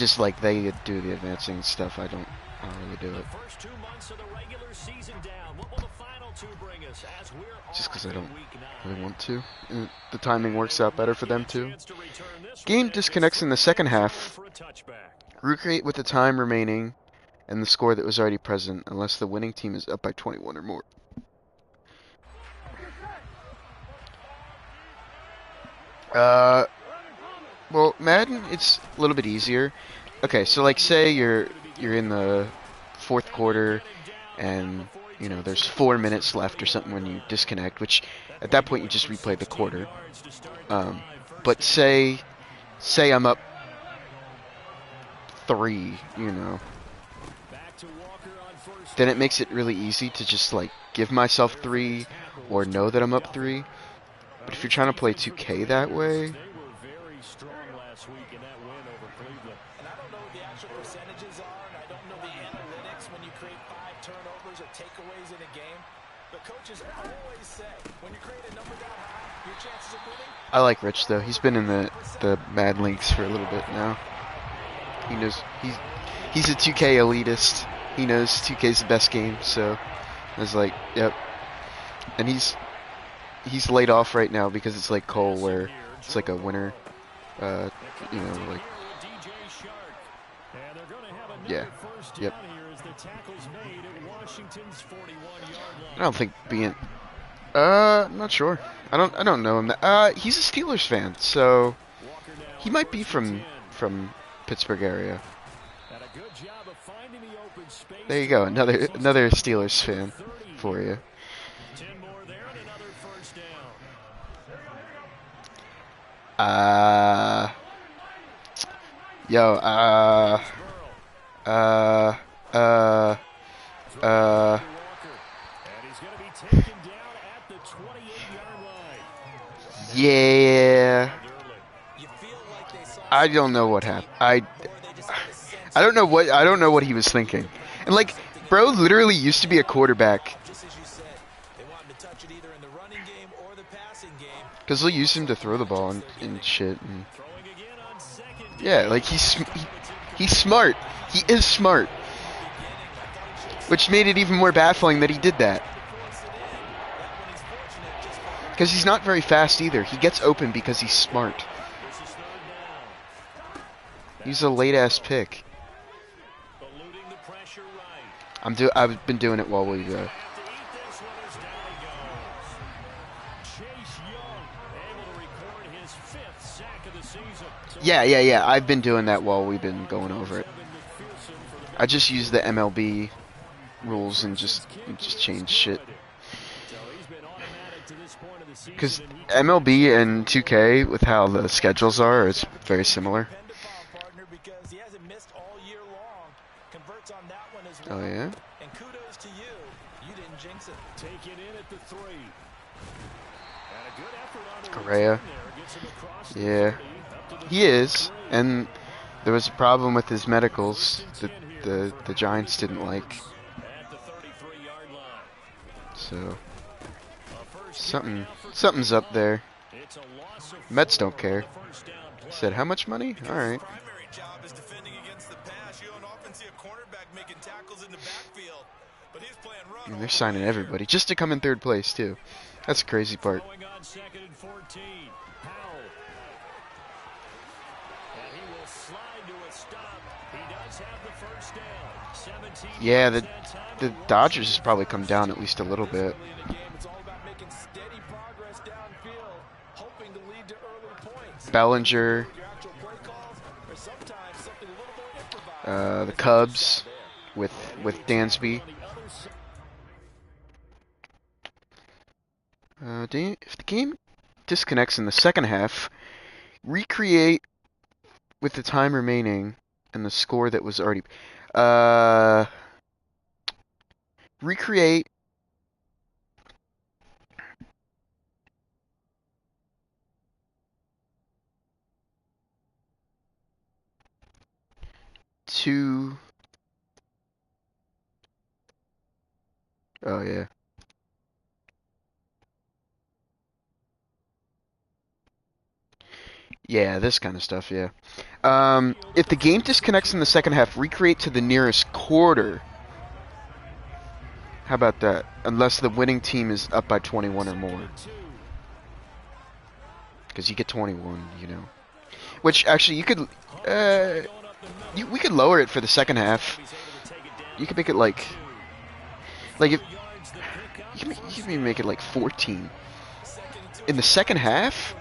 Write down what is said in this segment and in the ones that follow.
Just like they do the advancing stuff, I don't really do it. First 2 months of the regular season down. What will the final two bring us as we're Just because I off in don't week 9? really want to. And the timing And they works will out better not for get them a too. chance to return this one Game as it's disconnects in the 3rd second and zone half. for a touchback. Recreate with the time remaining and the score that was already present, unless the winning team is up by 21 or more. Well, Madden, it's a little bit easier. Okay, so like say you're in the fourth quarter and there's 4 minutes left or something when you disconnect, which at that point you just replay the quarter. Um, but say I'm up 3, then it makes it really easy to just like give myself 3 or know that I'm up 3. But if you're trying to play 2K that way, And I don't know what the actual percentages are, and I don't know the analytics when you create 5 turnovers or takeaways in a game. But coaches always say, when you create a number that high, your chances of winning. I like Rich though. He's been in the Mad Leagues for a little bit now. He knows he's a 2K elitist. He knows 2K is the best game, so I was like, yep. And he's laid off right now because it's like Cole, where it's like a winter, like, yeah, yep. I don't think being, I'm not sure. I don't know him. He's a Steelers fan, so he might be from Pittsburgh area. There you go, another Steelers fan for you. Yo, yeah. I don't know what happened. I don't know what he was thinking. And like, bro literally used to be a quarterback. Because they'll use him to throw the ball and shit. And yeah, like he's smart. He is smart. Which made it even more baffling that he did that. Because he's not very fast either. He gets open because he's smart. He's a late-ass pick. I've been doing it while we go. Yeah. I've been doing that while we've been going over it. I just use the MLB rules and just change shit. Because MLB and 2K, with how the schedules are, it's very similar. Oh yeah. And kudos to you. You didn't jinx it. Take it in at the 3. And a good effort on the Correa. Yeah. He is. And there was a problem with his medicals that the Giants didn't like. So something's up there. Mets don't care. Said how much money? All right. I mean, they're signing everybody just to come in third place too. That's the crazy part. Yeah, the Dodgers has probably come down at least a little bit. Bellinger. The Cubs with Dansby. If the game disconnects in the second half, recreate with the time remaining and the score that was already. Recreate. To. Oh yeah. Yeah, this kind of stuff, yeah. If the game disconnects in the second half, recreate to the nearest quarter. How about that? Unless the winning team is up by 21 or more. Because you get 21, you know. Which, actually, you could... we could lower it for the second half. You could make it like... Like, if... You can maybe make it like 14. In the second half?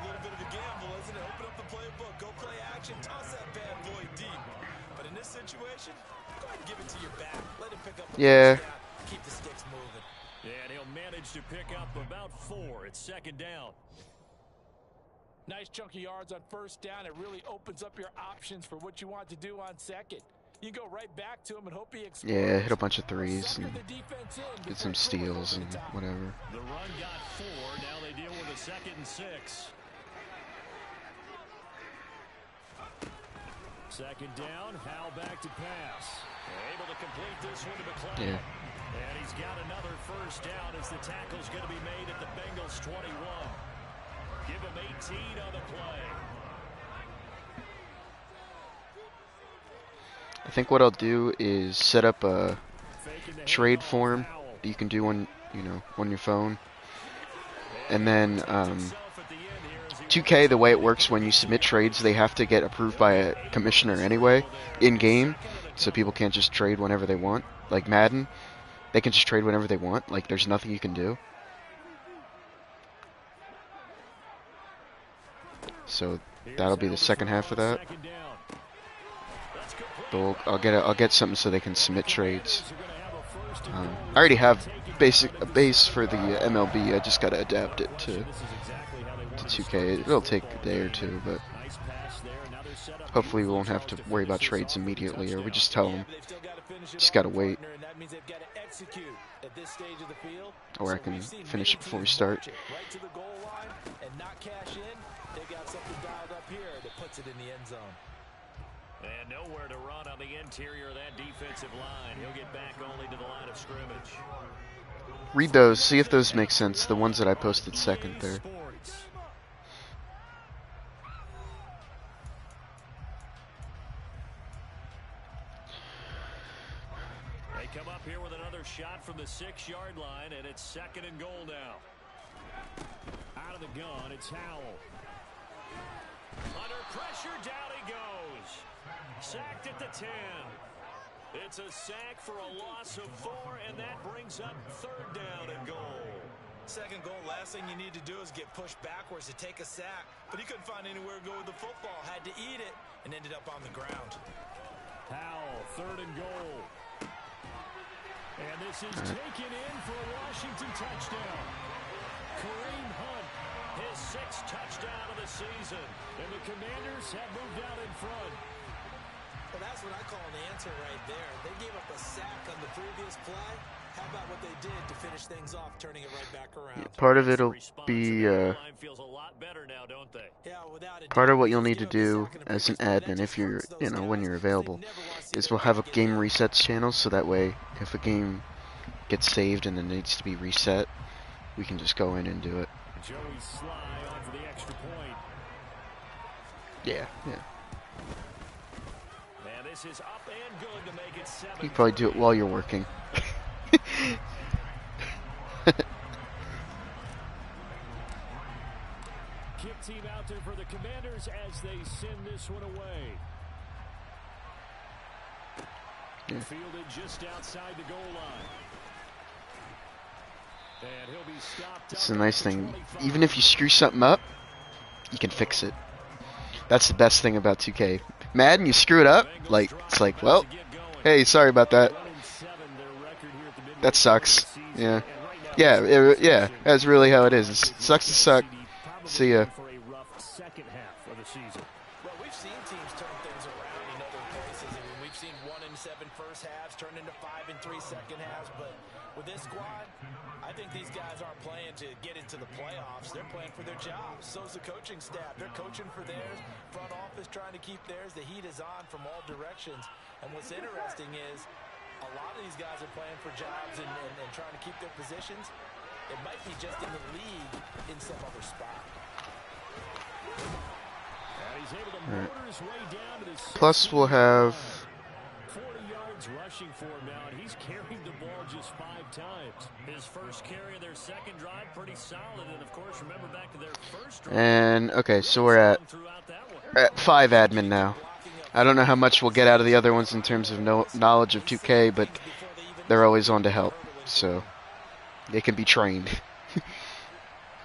Yeah. Keep the sticks moving. Yeah, and he'll manage to pick up about 4. It's second down. Nice chunk of yards on first down. It really opens up your options for what you want to do on second. You go right back to him and hope he explodes. Yeah, hit a bunch of threes and get some steals and whatever. The run got 4. Now they deal with a 2nd and 6. Second down. Howell back to pass. Able to complete this one to McCloud. Yeah. And he's got another first down as the tackle's going to be made at the Bengals 21. Give him 18 on the play. I think what I'll do is set up a trade form that you can do on, on your phone. And then 2K, the way it works when you submit trades, they have to get approved by a commissioner anyway, in-game. So people can't just trade whenever they want. Like Madden, they can just trade whenever they want. Like, there's nothing you can do. So that'll be the second half of that. But I'll get something so they can submit trades. I already have a base for the MLB. I just gotta adapt it to 2K. It'll take a day or two, but hopefully we won't have to worry about trades immediately, or we just tell them. Just gotta wait. Or I can finish it before we start. And nowhere to run on the interior of that defensive line. He'll get back only to the line of scrimmage. Read those, see if those make sense, the ones that I posted second there. They come up here with another shot from the 6-yard line, and it's 2nd and goal now. Out of the gun, it's Howell. Under pressure, down he goes. Sacked at the 10. It's a sack for a loss of 4, and that brings up 3rd down and goal. Second goal, last thing you need to do is get pushed backwards to take a sack. But he couldn't find anywhere to go with the football. Had to eat it and ended up on the ground. Howell, 3rd and goal. And this is taken in for a Washington touchdown. Kareem Hunt, his 6th touchdown of the season. And the Commanders have moved out in front. Well, that's what I call an answer right there. They gave up a sack on the previous play. How about what they did to finish things off, turning it right back around? Part of it'll be part of what you'll need to do as an admin, if you're, when you're available, is we'll have a game resets channel, so that way if a game gets saved and then needs to be reset, we can just go in and do it. Joey Sly on for the extra point. Yeah. And this is up and good to make it 7. You can probably do it while you're working. Kick team out there for the Commanders as they send this one away. Yeah. Fielded just outside the goal line. And he'll be stopped. It's a nice thing. Even if you screw something up, you can fix it. That's the best thing about 2K. Madden, you screw it up, it's like, well, hey, sorry about that. That sucks. Yeah. Yeah, that's really how it is. It sucks to suck. See ya. Well, we've seen teams turn things around in other places. I mean, we've seen 1-7 first halves turn into 5-3 second halves. But with this squad, I think these guys aren't playing to get into the playoffs. They're playing for their jobs. So's the coaching staff. They're coaching for theirs. Front office trying to keep theirs. The heat is on from all directions. And what's interesting is a lot of these guys are playing for jobs and trying to keep their positions. It might be just in the league in some other spot. And he's able to Alright. motor his way down to the 6 Plus we'll have 40 yards rushing for him now, and he's carried the ball just 5 times. His first carry of their second drive, pretty solid. And, of course, remember back to their first drive. and okay, so we're at 5 admin now. I don't know how much we'll get out of the other ones in terms of knowledge of 2K, but they're always on to help, so they can be trained.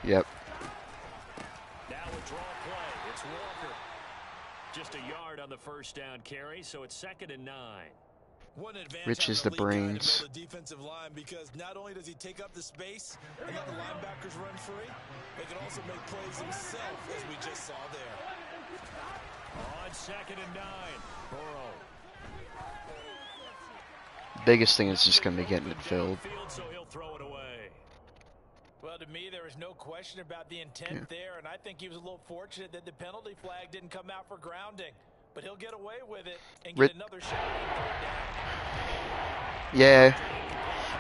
Yep. Now a draw play. It's Walker. Just a yard on the first down carry, so it's 2nd and 9. Rich is the brains. The defensive line, because not only does he take up the space and let the linebackers run free, they can also make plays himself, as we just saw there. On 2nd and 9, Burrow. Biggest thing is just going to be getting it filled. So he'll throw it away. Well, to me, there is no question about the intent there, and I think he was a little fortunate that the penalty flag didn't come out for grounding. But he'll get away with it and get another shot at 3rd down. Yeah,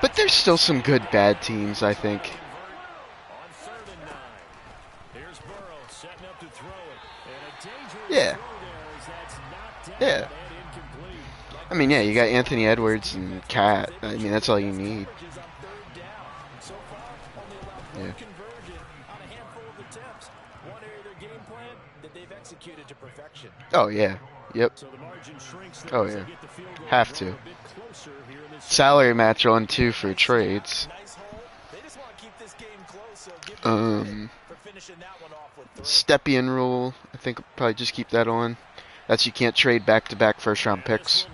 but there's still some good bad teams, I think. On 3rd and 9, here's Burrow setting up to throw it. And a dangerous Yeah. throw there as that's knocked down Yeah. and incomplete. I mean, yeah, you got Anthony Edwards and Cat. I mean, that's all you need. So far, only allowed one conversion on a handful of attempts. One area of their game plan that they've executed to perfection. Oh, yeah. Yep. So the margin shrinks Oh, as they yeah. get the field goal Have a to. bit closer here in this Salary match on, too, for trades. Nice hole. They just want to keep this game close, so give them credit for finishing that one off with 3. Stepien rule, I think I'll probably just keep that on. That's you can't trade back-to-back first-round picks.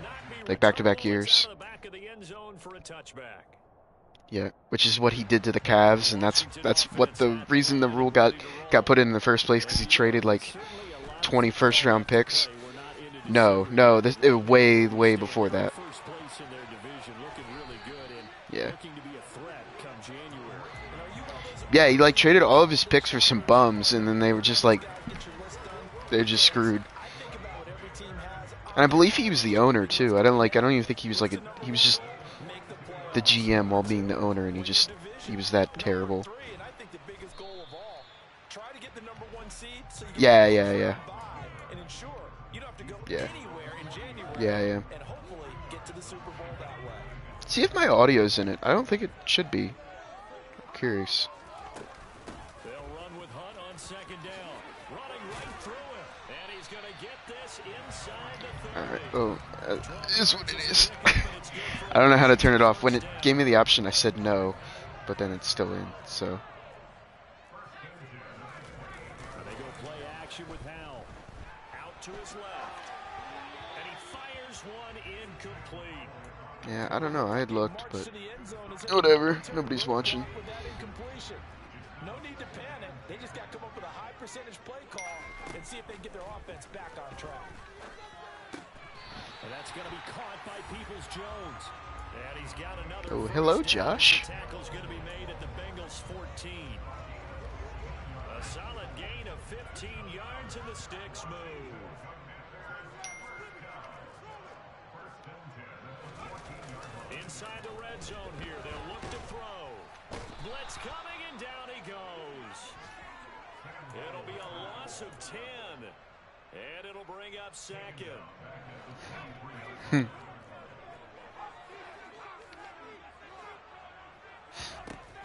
Like back-to-back years. out of the back of the end zone for a touchback. Yeah, which is what he did to the Cavs, and that's what the reason the rule got put in the first place, because he traded like 20 first-round picks. No, it was way before that. First place in their division, looking really good and Yeah. looking to be a threat come January. Yeah, he like traded all of his picks for some bums, and then they were just like, they're just screwed. And I believe he was the owner too. I don't even think he was like he was just the GM while being the owner, and he was that terrible. Yeah. Yeah. See if my audio's in it. I don't think it should be. I'm curious. They'll run with Hunt on 2nd down. Running right through him. And he's going to get this inside the 30. Alright, oh, it is what it is. I don't know how to turn it off. When it gave me the option, I said no, but then it's still in, so. They go play action with Howell. Out to his left. And he fires one incomplete. Yeah, I don't know. I had looked, but whatever. Nobody's watching. No need to panic. They just got to come up with a high percentage play call and see if they can get their offense back on track. And that's going to be caught by Peoples-Jones. And he's got another. Oh, hello, Josh. The tackle's going to be made at the Bengals 14. A solid gain of 15 yards in the sticks move. Inside the red zone here. They'll look to throw. Blitz coming, and down he goes. It'll be a loss of 10. And it'll bring up 2nd.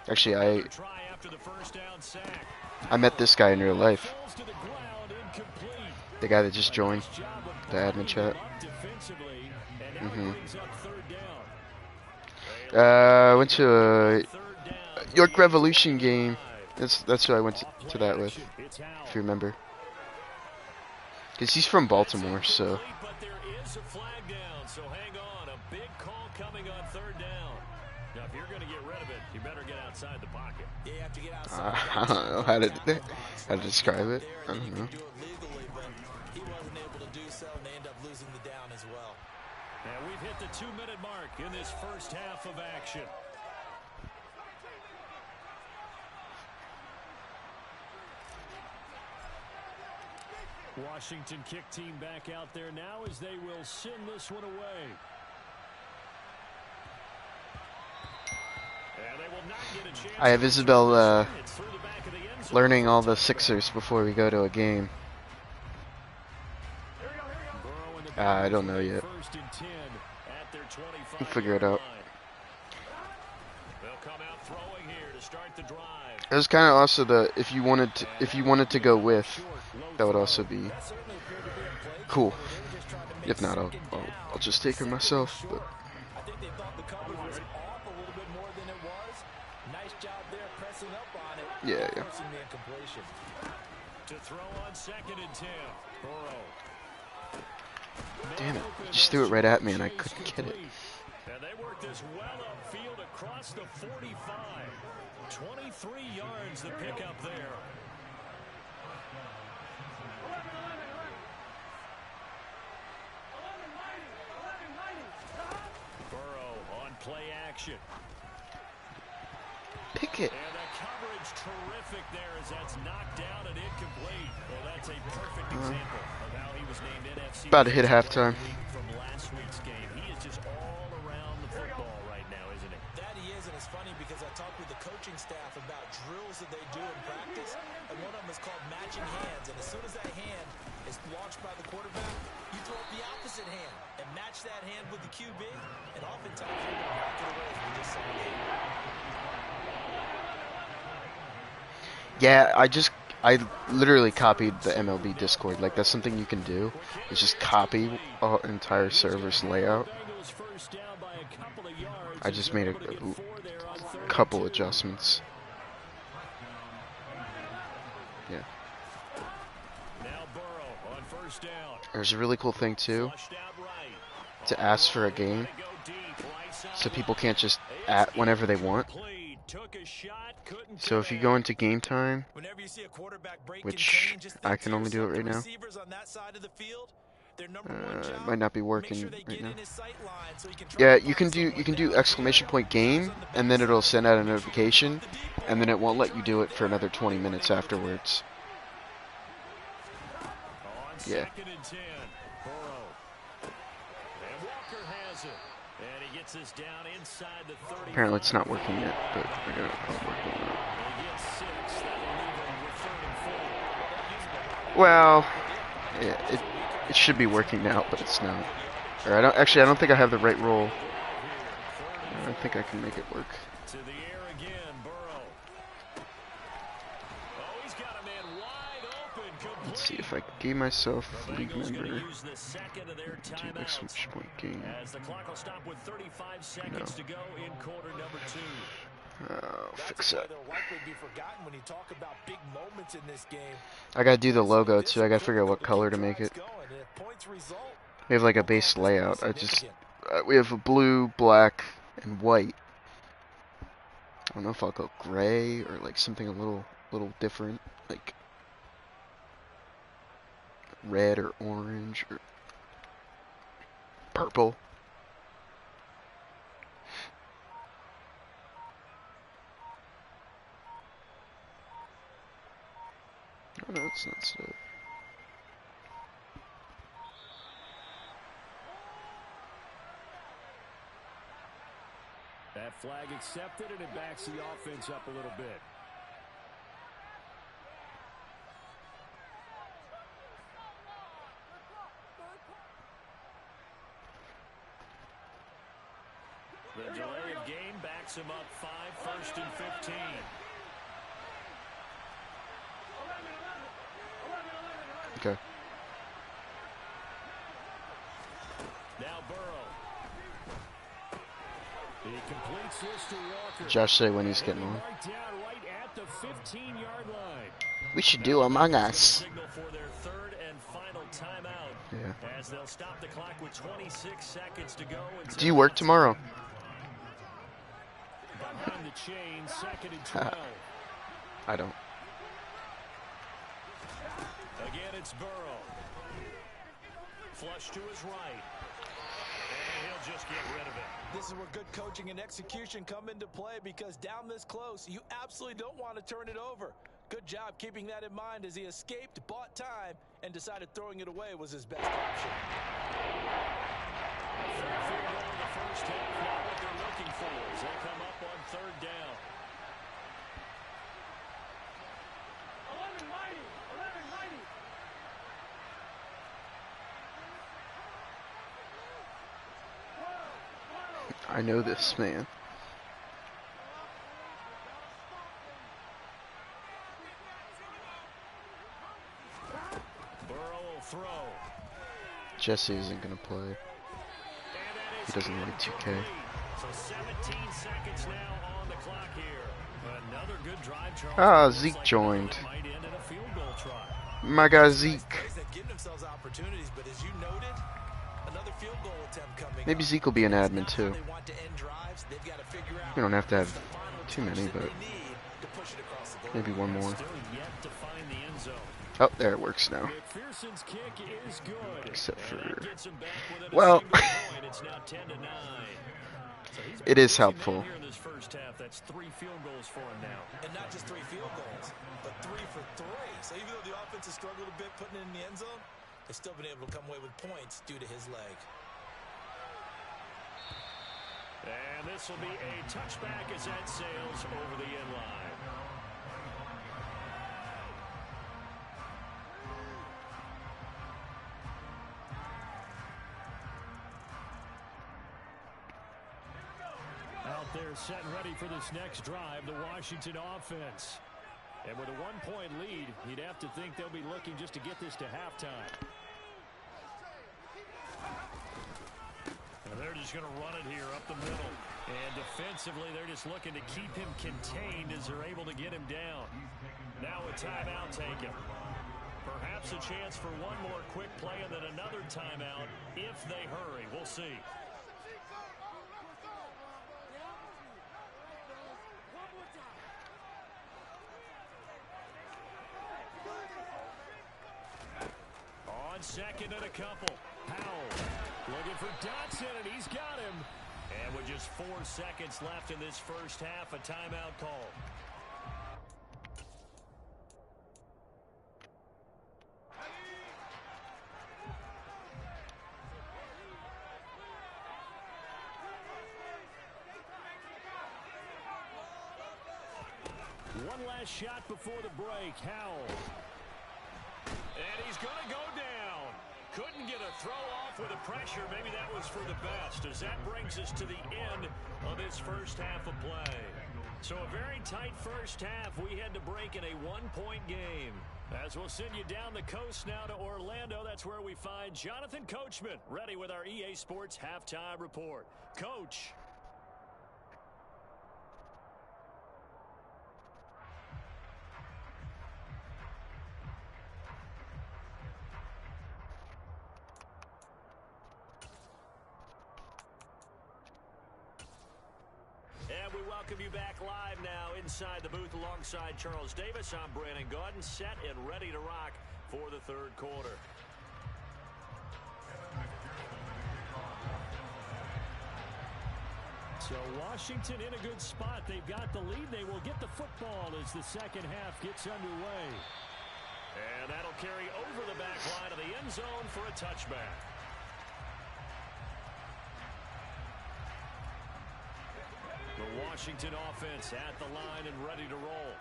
Actually, Try after the first down sack. I met this guy in real life. Falls to the ground, incomplete. The guy that just joined Nice job of the admin chat. up defensively, and now it brings up 3rd down. Went to a 3rd down. York Revolution game. That's who I went to that with, It's Howell. if you remember. Because he's from Baltimore, so. But there is a flag down, so hang on. A big call coming on 3rd down. Now, if you're going to get rid of it, you better get outside the pocket. Yeah, you have to get outside. I don't know how to describe it. I don't know. Do it legally, but he wasn't able to do so, and they end up losing the down as well. And we've hit the 2-minute mark in this first half of action. Washington kick team back out there now as they will send this one away. And they will not get a chance. I have Isabel It's through the back of the end zone. learning all the Sixers before we go to a game. I don't know yet. First and 10 at their 25 We'll figure it out. They'll come out throwing here to start the drive. It was kind of also the if you wanted to go with, that would also be cool. If not, I'll just take her myself. But I think they thought the coverage was off a little bit more than it was. Nice job there pressing up on it. yeah. Forcing the incompletion. To throw on 2nd and 10. Burrow. Damn it! You just threw it right at me and I couldn't get it. And they work this well upfield across the 45. 23 yards to pick up there. Burrow on play action. Pick it. And the coverage terrific there as that's knocked down and incomplete. Well, that's a perfect example of how he was named NFC. About to hit halftime. From last week's game. He is just all around the football right now, isn't he? That he is, and it's funny because I talked with the coaching staff about drills that they do in practice, and one of them is called matching hands. And as soon as that hand is launched by the quarterback, you throw up the opposite hand and match that hand with the QB, and oftentimes you're going to knock it away as we just saw here. Yeah, I literally copied the MLB Discord. Like, that's something you can do. Is just copy an entire server's layout. I just made a couple adjustments. Yeah. There's a really cool thing too, to ask for a game, so people can't just at whenever they want. So if you go into game time, which I can only do it right now, it might not be working right now. Yeah, you can do exclamation point game, and then it'll send out a notification, and then it won't let you do it for another 20 minutes afterwards. Yeah. Apparently it's not working yet, but we're gonna work on it. Well, yeah, it should be working now, but it's not. Or I don't think I have the right roll. I don't think I can make it work. Let's see if I gave myself league member. Do exclamation point game. No. I'll fix that. I gotta do the logo too. I gotta figure out what color to make it. We have like a base layout. We have a blue, black, and white. I don't know if I'll go gray or like something a little different, like red or orange or purple. Oh no, it's not so. That flag accepted, and it backs the offense up a little bit. The delay of game backs him up 5, 1st and 15. Okay. Now Burrow. He completes this to Walker. Josh say when he's getting on. Right at the 15-yard line. We should do Among Us. Signal for their 3rd and final timeout. Yeah. As they'll stop the clock with 26 seconds to go. Do you work tomorrow? Behind the chain, 2nd and 12. I don't. Again, it's Burrow. Flush to his right. And he'll just get rid of it. This is where good coaching and execution come into play, because down this close, you absolutely don't want to turn it over. Good job keeping that in mind as he escaped, bought time, and decided throwing it away was his best option. Fair field goal in the first half. Now what they're looking for is they come up on 3rd down. I know this, man. Burrow will throw. Jesse isn't gonna play. He doesn't like 2K. So 17 seconds now on the clock here. Another good drive, Charles. Ah, Zeke joined. Might end in a field goal try. My guy Zeke. Guys that give themselves opportunities, but as you noted, another field goal attempt coming Maybe up. Zeke will be an It's admin not how too. they want to end drives. They've got to figure out We don't have to have the final too touch many, that but they need to push it across the goal maybe line. one more. Still yet to find the end zone. Oh, there it works now. McPherson's kick is good. Except And for, that gets him back within a well, single point. It's now 10-9. So he's been it a is busy helpful. man here in this first half. That's 3 field goals for him now. And not just 3 field goals, but 3 for 3. So even though the offense has struggled a bit putting it in the end zone, they've still been able to come away with points due to his leg. And this will be a touchback as that sails over the end line. Out there set and ready for this next drive, the Washington offense. And with a 1-point lead, you'd have to think they'll be looking just to get this to halftime. And they're just going to run it here up the middle. And defensively, they're just looking to keep him contained as they're able to get him down. Now a timeout taken. Perhaps a chance for one more quick play and then another timeout if they hurry. We'll see. On second and a couple. Powell looking for Dotson, and he's got him. And with just 4 seconds left in this first half, a timeout call. One last shot before the break. Howell. And he's going to go down. Couldn't get a throw off with the pressure. Maybe that was for the best, as that brings us to the end of this first half of play. So a very tight first half. We had to break in a 1-point game. As we'll send you down the coast now to Orlando, that's where we find Jonathan Coachman, ready with our EA Sports Halftime Report. Coach. And we welcome you back live now inside the booth alongside Charles Davis. I'm Brandon Gaudin, set and ready to rock for the third quarter. So Washington in a good spot. They've got the lead. They will get the football as the second half gets underway. And that'll carry over the back line of the end zone for a touchback. The Washington offense at the line and ready to roll.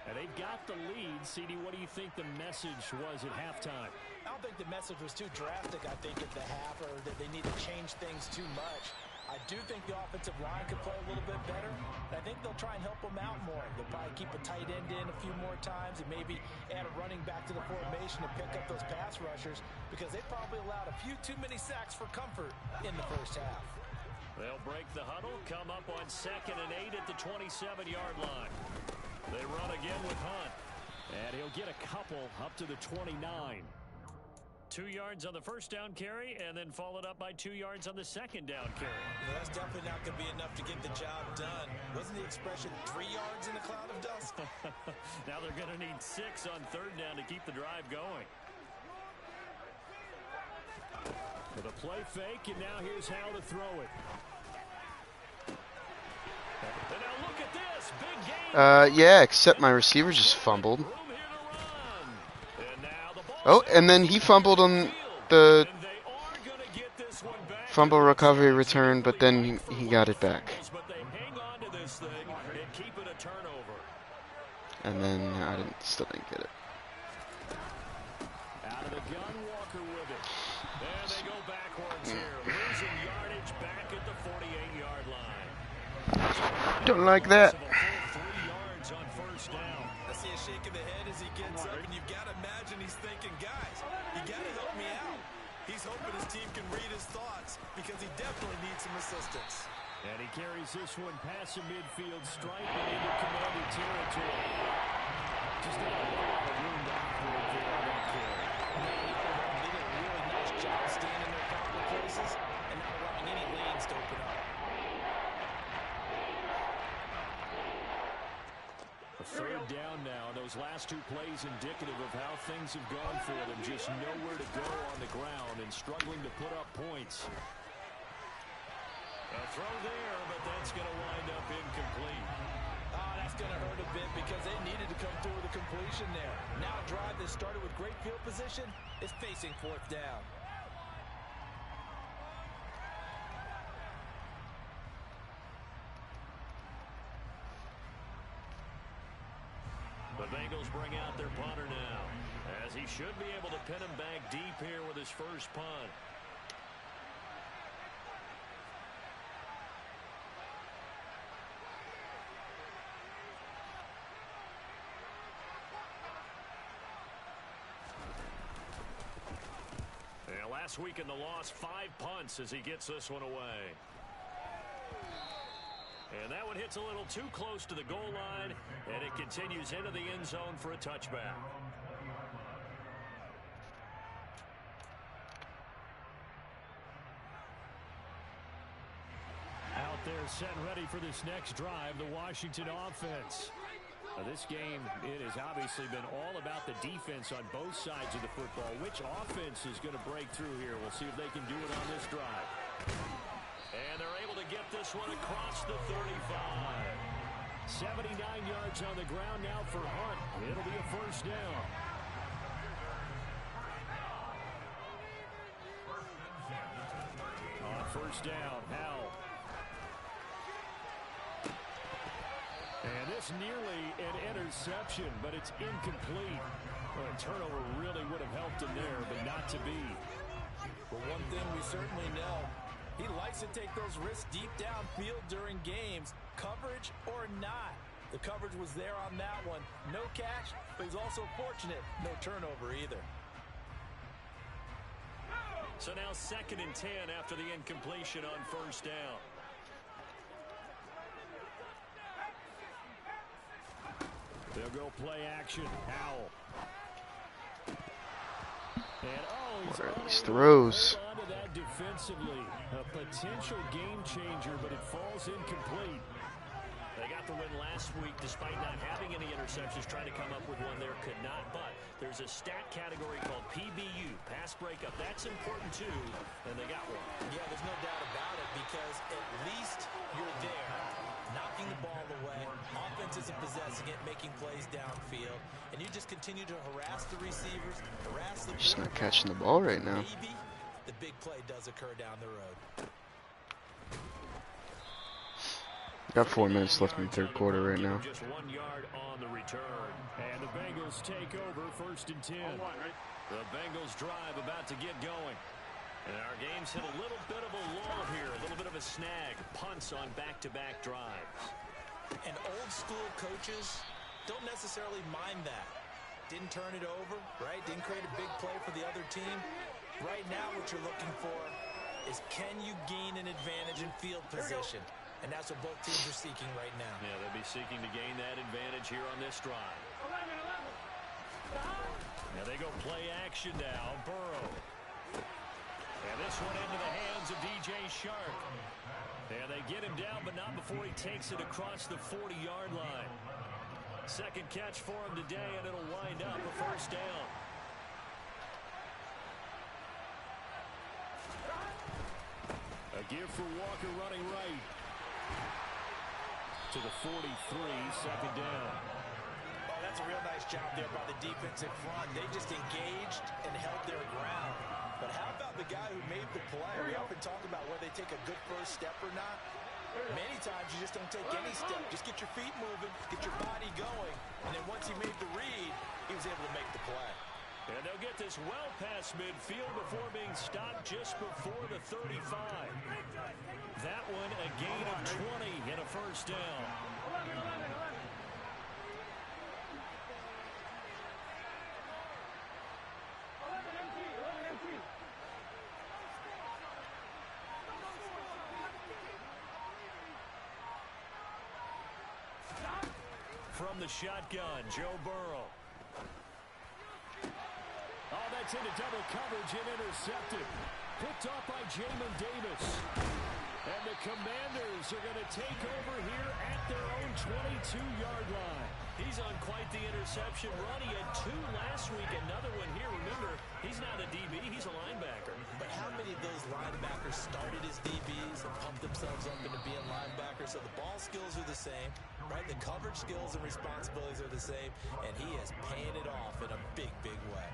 And they've got the lead. CD, what do you think the message was at halftime? I don't think the message was too drastic, I think, at the half, or that they need to change things too much. I do think the offensive line could play a little bit better. I think they'll try and help them out more. They'll probably keep a tight end in a few more times and maybe add a running back to the formation to pick up those pass rushers, because they probably allowed a few too many sacks for comfort in the first half. They'll break the huddle, come up on 2nd and 8 at the 27-yard line. They run again with Hunt. And he'll get a couple up to the 29. 2 yards on the first down carry, and then followed up by 2 yards on the second down carry. Well, that's definitely not going to be enough to get the job done. Wasn't the expression 3 yards in a cloud of dust? Now they're going to need 6 on 3rd down to keep the drive going. With a play fake, and now here's how to throw it. And now look at this. Big game. Yeah, except my receiver just fumbled. Oh, and then he fumbled on the fumble recovery return, but then he got it back. And then I still didn't get it. Out of the gun, Walker with it. And they go backwards here. Losing yardage back at the 48-yard Don't like that. A full 3 yards on first down. I see a shake of the head as he gets up, and you've got to imagine he's thinking, guys, you got to help me out. He's hoping his team can read his thoughts because he definitely needs some assistance. And he carries this one past the midfield stripe and into Commander territory. Just a room to operate there on that carry. They did a really nice job staying in their proper places and not allowing any lanes to open up. A third down now. Those last 2 plays indicative of how things have gone for them. Just nowhere to go on the ground and struggling to put up points. A throw there, but that's going to wind up incomplete. Oh, that's going to hurt a bit because they needed to come through with a completion there. Now a drive that started with great field position is facing 4th down. The Bengals bring out their punter now, as he should be able to pin him back deep here with his first punt. And last week in the loss, 5 punts as he gets this one away. And that one hits a little too close to the goal line, and it continues into the end zone for a touchback. Out there set and ready for this next drive, the Washington offense. This game, it has obviously been all about the defense on both sides of the football. Which offense is going to break through here? We'll see if they can do it on this drive. And they're able to get this one across the 35. 79 yards on the ground now for Hunt. It'll be a first down. On first down, Howell. And this nearly an interception, but it's incomplete. Well, a turnover really would have helped him there, but not to be. But one thing we certainly know, he likes to take those risks deep downfield during games, coverage or not. The coverage was there on that one. No catch, but he's also fortunate. No turnover either. So now 2nd and 10 after the incompletion on first down. They'll go play action. Howell. And what are these throws? Onto that defensively. A potential game changer, but it falls incomplete. They got the win last week despite not having any interceptions. Trying to come up with one there, could not. But there's a stat category called PBU, pass breakup. That's important too, and they got one. Yeah, there's no doubt about it because at least you're there, knocking the ball away. Offense isn't possessing it, making plays downfield. And you just continue to harass the receivers, harass the Just not catching the ball right now. Maybe the big play does occur down the road. Got 4 minutes left in the 3rd quarter right now. Just 1 yard on the return. And the Bengals take over 1st and 10. The Bengals drive about to get going. And our game's hit a little bit of a lull here, a little bit of a snag. Punts on back-to-back drives. And old school coaches don't necessarily mind that. Didn't turn it over, right? Didn't create a big play for the other team. Right now what you're looking for is can you gain an advantage in field position? And that's what both teams are seeking right now. Yeah, they'll be seeking to gain that advantage here on this drive. Now they go play action now. Burrow. And this one into the hands of DJ Shark. And they get him down, but not before he takes it across the 40-yard line. 2nd catch for him today, and it'll wind up a first down. A give for Walker running right. To the 43, 2nd down. Oh, that's a real nice job there by the defense in front. They just engaged and held their ground. But how about the guy who made the play? We often talk about whether they take a good first step or not. Many times you just don't take any step. Just get your feet moving, get your body going. And then once he made the read, he was able to make the play. And they'll get this well past midfield before being stopped just before the 35. That one a gain of 20 and a first first down. From the shotgun, Joe Burrow. Oh, that's into double coverage and intercepted. Picked off by Jamin Davis. And the Commanders are going to take over here at their own 22-yard line. He's on quite the interception run. He had 2 last week, another one here. Remember, he's not a DB, he's a linebacker. But how many of those linebackers started as DBs and pumped themselves up into being linebackers? So the ball skills are the same, right? The coverage skills and responsibilities are the same, and he is paying it off in a big, big way.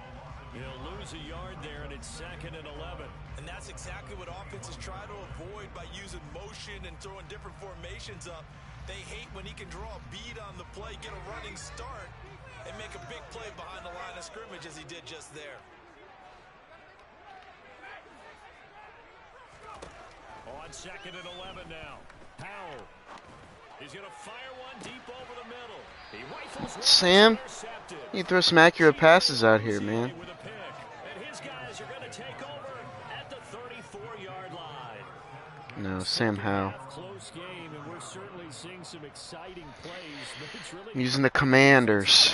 He'll lose a yard there, and it's 2nd and 11. And that's exactly what offenses try to avoid by using motion and throwing different formations up. They hate when he can draw a bead on the play, get a running start, and make a big play behind the line of scrimmage as he did just there. On 2nd and 11 now. Powell. He's going to fire one deep over the middle. He rifles one. Sam, you throw some accurate passes out here, man. With a pick. And his guys are going to take over at the 34-yard line. No, Sam Howe. Close game, and we're certainly seeing some exciting plays, but it's really Using the Commanders.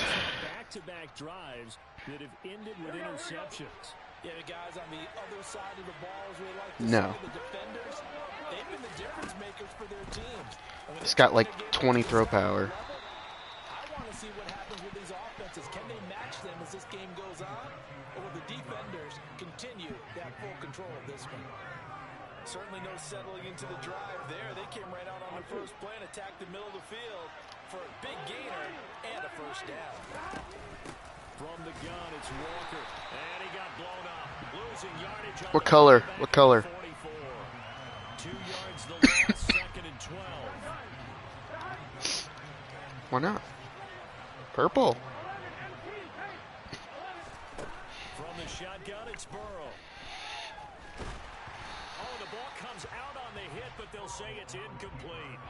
back-to-back drives that have ended with interceptions. Yeah, the guys on the other side of the ball is really like the defenders. They've been the difference makers for their teams. He's got like 20 throw power. I want to see what happens with these offenses. Can they match them as this game goes on? Or will the defenders continue to have full control of this one? Certainly no settling into the drive there. They came right out on the first play and attacked the middle of the field for a big gainer and a first down. From the gun, it's Walker. And he got blown up. Losing yardage. What color? What color? 44. 2 yards the loss, 2nd and 12. Why not? Purple. From the shotgun, it's Burrow. Oh, the ball comes out on the hit, but they'll say it's incomplete.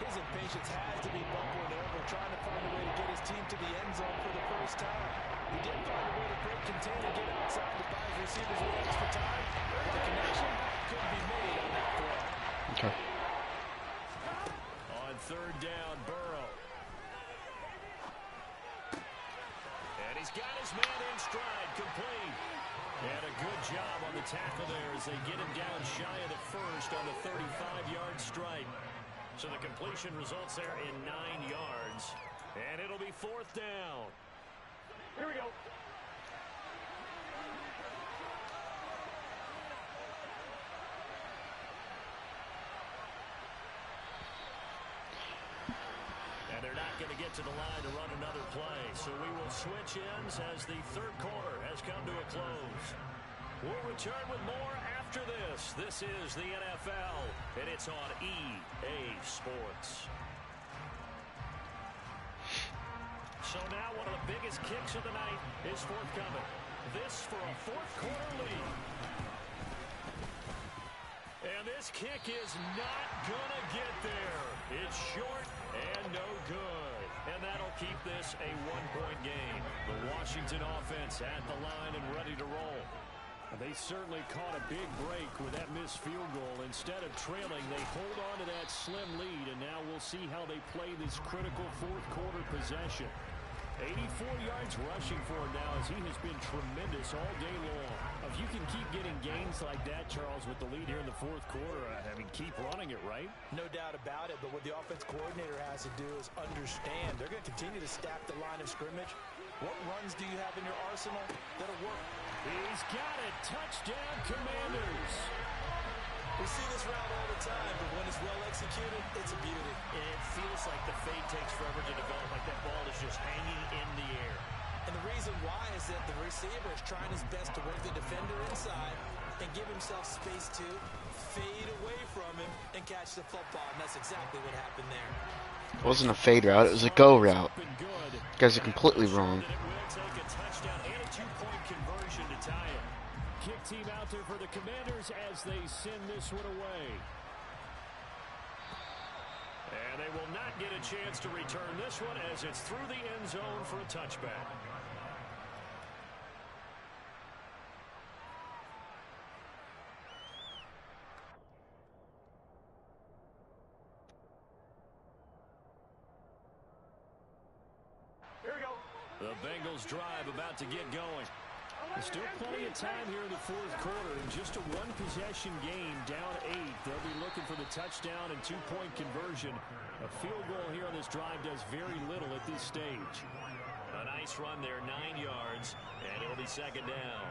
His impatience has to be bubbling over, trying to find a way to get his team to the end zone for the first time. He did find a way to break contain and get outside to buy his receivers with extra time, but the connection couldn't be made on that throw. Okay. On 3rd down, Burrow. And he's got his man in stride, complete. And a good job on the tackle there as they get him down shy of the first on the 35-yard strike. So the completion results there in 9 yards. And it'll be 4th down. Here we go. And they're not going to get to the line to run another play. So we will switch ends as the 3rd quarter has come to a close. We'll return with more after this. This is the NFL, and it's on EA Sports. So now one of the biggest kicks of the night is forthcoming. This for a 4th quarter lead. And this kick is not going to get there. It's short and no good. And that'll keep this a 1-point game. The Washington offense at the line and ready to roll. They certainly caught a big break with that missed field goal. Instead of trailing, they hold on to that slim lead, and now we'll see how they play this critical 4th quarter possession. 84 yards rushing for him now as he has been tremendous all day long. If you can keep getting gains like that, Charles, with the lead here in the 4th quarter, I mean, keep running it, right? No doubt about it, but what the offense coordinator has to do is understand. They're going to continue to stack the line of scrimmage. What runs do you have in your arsenal that'll work? He's got it. Touchdown, Commanders. We see this route all the time, but when it's well executed, it's a beauty. It feels like the fade takes forever to develop, like that ball is just hanging in the air. And the reason why is that the receiver is trying his best to work the defender inside and give himself space to fade away from him and catch the football, and that's exactly what happened there. It wasn't a fade route, it was a go route. You guys are completely wrong. It will take a touchdown and a 2-point conversion to tie it. Kick team out there for the Commanders as they send this one away. And they a chance to return this one as it's through the end zone for a touchback. Here we go. The Bengals drive about to get going. There's still plenty of time here in the fourth quarter. In just a one-possession game, down 8. They'll be looking for the touchdown and two-point conversion. A field goal here on this drive does very little at this stage. A nice run there, 9 yards, and it'll be second down.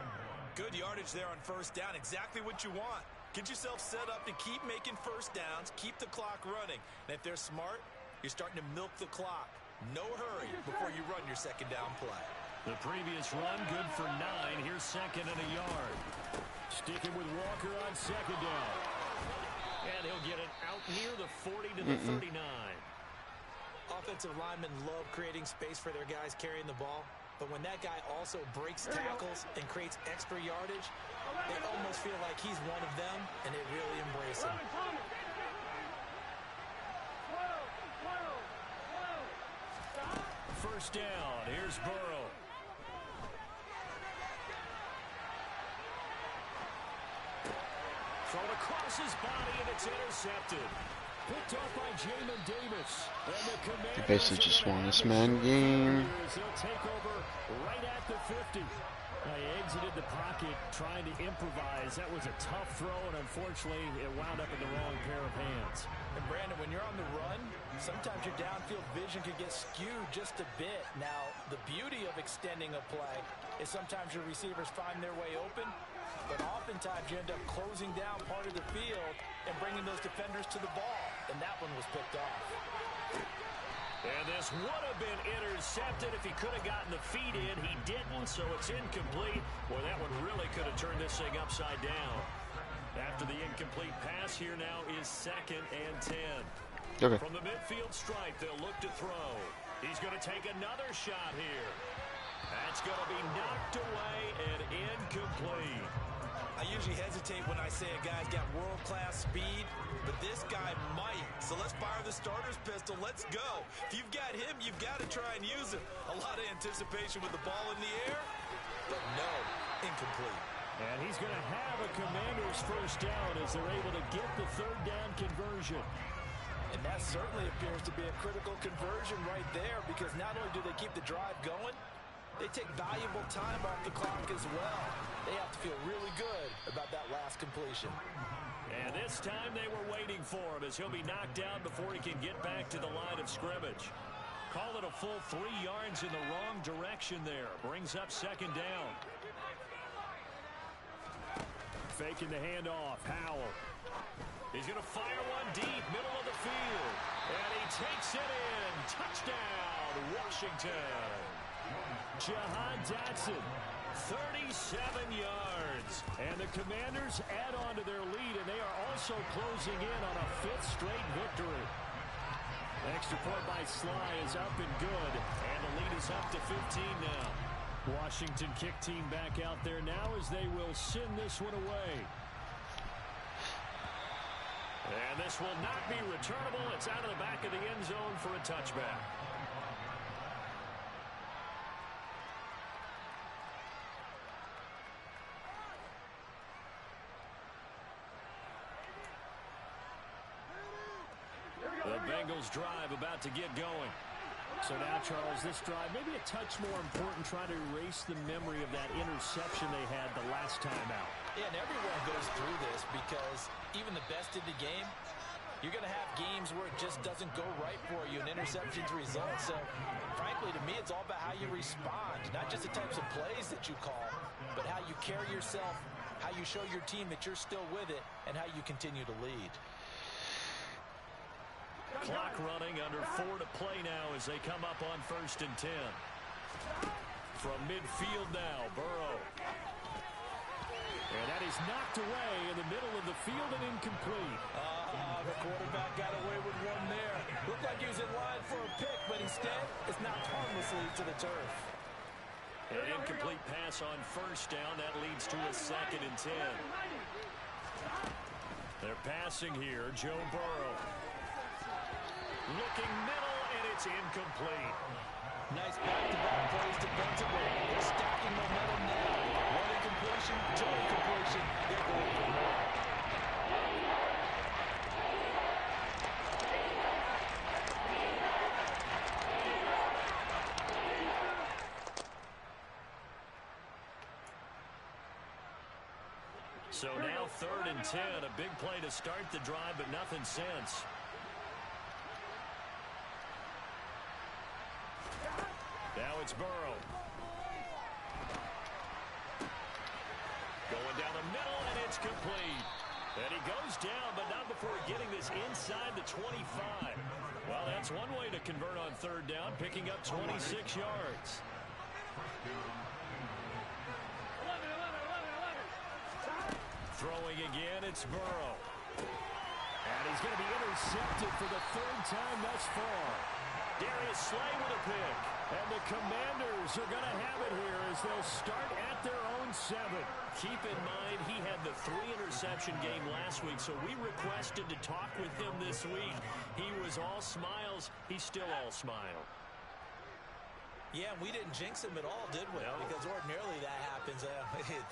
Good yardage there on first down. Exactly what you want. Get yourself set up to keep making first downs, keep the clock running. And if they're smart, you're starting to milk the clock. No hurry before you run your second down play. The previous run, good for 9. Here's second and a yard. Sticking with Walker on second down. And he'll get it out near the 40 to the 39. Offensive linemen love creating space for their guys carrying the ball. But when that guy also breaks tackles and creates extra yardage, they almost feel like he's one of them, and they really embrace him. First down. Here's Burrow. Thrown across his body, and it's intercepted. Picked off by Jamin Davis. And the Commanders They basically just won this man game. They'll take over right at the 50. He exited the pocket trying to improvise. That was a tough throw, and unfortunately, it wound up in the wrong pair of hands. And Brandon, when you're on the run, sometimes your downfield vision could get skewed just a bit. Now, the beauty of extending a play is sometimes your receivers find their way open, but oftentimes you end up closing down part of the field and bringing those defenders to the ball, and that one was picked off. And this would have been intercepted if he could have gotten the feet in. He didn't, so it's incomplete. Boy, that one really could have turned this thing upside down. After the incomplete pass, here now is second and 10. Okay. From the midfield stripe, they'll look to throw. He's going to take another shot here. That's going to be knocked away and incomplete. I usually hesitate when I say a guy's got world-class speed, but this guy might. So let's fire the starter's pistol. Let's go. If you've got him, you've got to try and use him. A lot of anticipation with the ball in the air, but no, incomplete. And he's going to have a Commander's first down as they're able to get the third down conversion. And that certainly appears to be a critical conversion right there, because not only do they keep the drive going, they take valuable time off the clock as well. They have to feel really good about that last completion. And this time they were waiting for him as he'll be knocked down before he can get back to the line of scrimmage. Call it a full 3 yards in the wrong direction there. Brings up second down. Faking the handoff. Howell. He's going to fire one deep, middle of the field. And he takes it in. Touchdown, Washington. Jahan Dotson, 37 yards. And the Commanders add on to their lead, and they are also closing in on a 5th straight victory. Extra point by Sly is up and good, and the lead is up to 15 now. Washington kick team back out there now as they will send this one away. And this will not be returnable. It's out of the back of the end zone for a touchback. The Bengals drive about to get going. So now, Charles, this drive maybe a touch more important, trying to erase the memory of that interception they had the last time out. Yeah, and everyone goes through this because even the best in the game, you're going to have games where it just doesn't go right for you and interceptions result. So, frankly, to me, it's all about how you respond, not just the types of plays that you call, but how you carry yourself, how you show your team that you're still with it, and how you continue to lead. Clock running, under 4 to play now as they come up on 1st and 10. From midfield now, Burrow. And that is knocked away in the middle of the field and incomplete. The quarterback got away with one there. Looked like he was in line for a pick, but instead, it's knocked harmlessly to the turf. An incomplete pass on 1st down. That leads to a 2nd and 10. They're passing here. Joe Burrow. Looking middle, It's incomplete. Nice back-to-back plays defensively. They're stacking momentum now. One incompletion, two incompletion. They're going for more. So now 3rd and 10. A big play to start the drive, but nothing since. Now it's Burrow. Going down the middle, and it's complete. And he goes down, but not before getting this inside the 25. Well, that's one way to convert on 3rd down, picking up 26 yards. Throwing again, it's Burrow. And he's going to be intercepted for the 3rd time thus far. Darius Slay with a pick. And the Commanders are going to have it here as they'll start at their own 7. Keep in mind, he had the 3-interception game last week, so we requested to talk with him this week. He was all smiles. He's still all smile. Yeah, we didn't jinx him at all, did we? No. Because ordinarily that happens.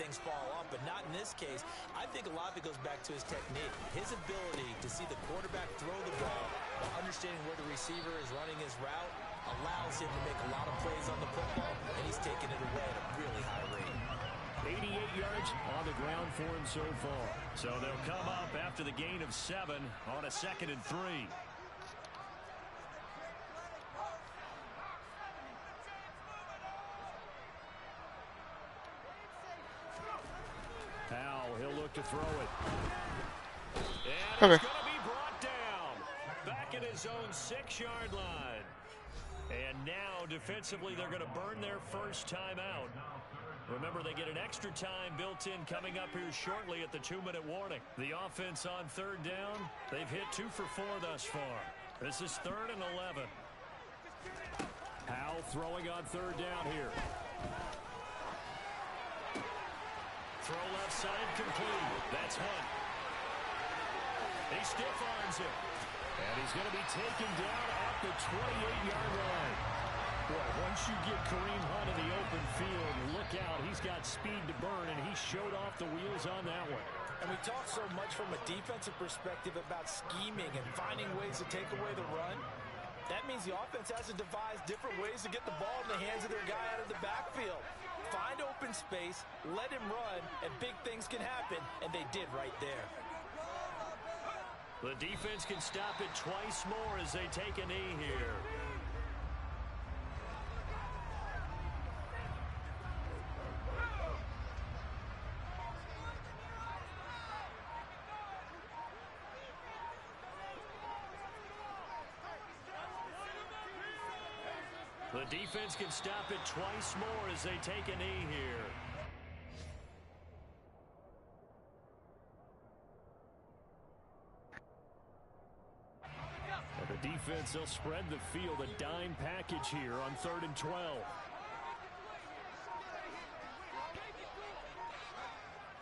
Things fall off, but not in this case. I think a lot of it goes back to his technique. His ability to see the quarterback throw the ball while understanding where the receiver is running his route allows him to make a lot of plays on the football, and he's taking it away at a really high rate. 88 yards on the ground for him so far. So they'll come up after the gain of 7 on a 2nd and 3. Powell, he'll look to throw it. And it's going to be brought down. Back at his own 6-yard line. And now, defensively, they're going to burn their first time out. Remember, they get an extra time built in coming up here shortly at the 2-minute warning. The offense on 3rd down, they've hit 2 for 4 thus far. This is 3rd and 11. Powell throwing on 3rd down here. Throw left side complete. That's Hunt. He stiff arms him. And he's going to be taken down at the 28-yard line. Boy, once you get Kareem Hunt in the open field, look out. He's got speed to burn, and he showed off the wheels on that one. And we talk so much from a defensive perspective about scheming and finding ways to take away the run. That means the offense has to devise different ways to get the ball in the hands of their guy out of the backfield. Find open space, let him run, and big things can happen, and they did right there. The defense can stop it twice more as they take a knee here. The defense can stop it twice more as they take a knee here. And the defense, they'll spread the field, a dime package here on 3rd and 12.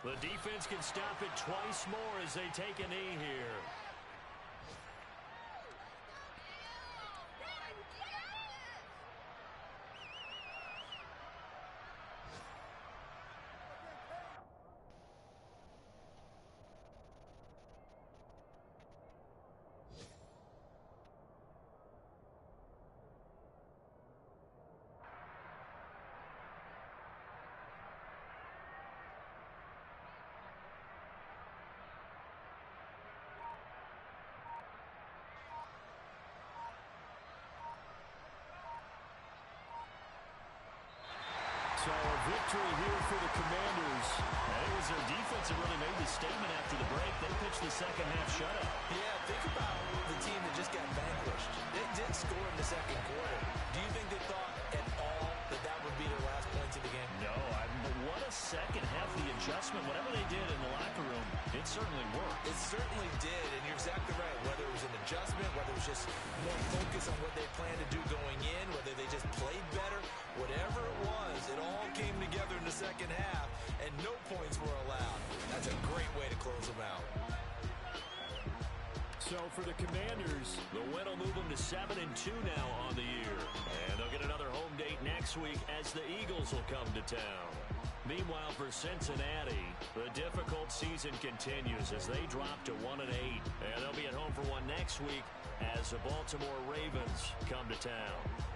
The defense can stop it twice more as they take a knee here. So a victory here for the Commanders. And it was their defense that really made the statement after the break. They pitched the second half shutout. Yeah, think about the team that just got vanquished. They did score in the 2nd quarter. Do you think they thought at all that that would be their last points of the game? No, but what a second half. The adjustment, whatever they did in the locker room, it certainly worked. It certainly did, and you're exactly right. Whether it was an adjustment, whether it was just more focus on what they planned to do going in, whether they just played better, whatever it was, it all came together in the 2nd half, and no points were allowed. That's a great way to close them out. So for the Commanders, the win will move them to 7-2 now on the year. And they'll get another home date next week as the Eagles will come to town. Meanwhile, for Cincinnati, the difficult season continues as they drop to 1-8. And they'll be at home for one next week as the Baltimore Ravens come to town.